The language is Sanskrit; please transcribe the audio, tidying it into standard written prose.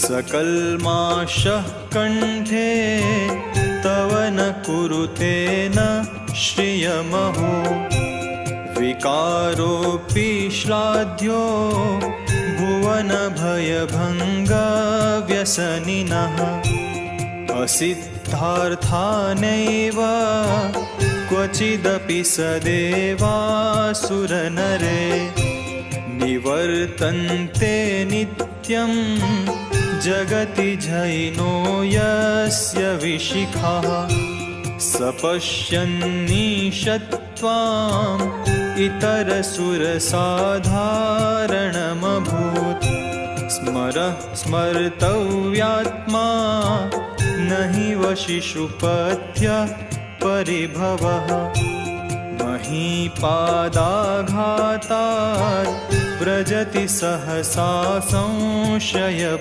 सकल्माषः कण्ठे तव न कुरुते न श्रियमहो विकारोऽपि श्लाघ्यो भुवनभयभङ्गव्यसनिनः असिद्धार्थानैव क्वचिदपि सदेवासुरनरे निवर्तन्ते नित्यं जगति जैनो यस्य विशिखाः सपश्यन्नीशत्वाम् इतरसुरसाधारणमभूत् स्मर्तव्यात्मा न हि वशिषुपथ्यः परिभवः महीपादाघातात् व्रजति सहसा संशय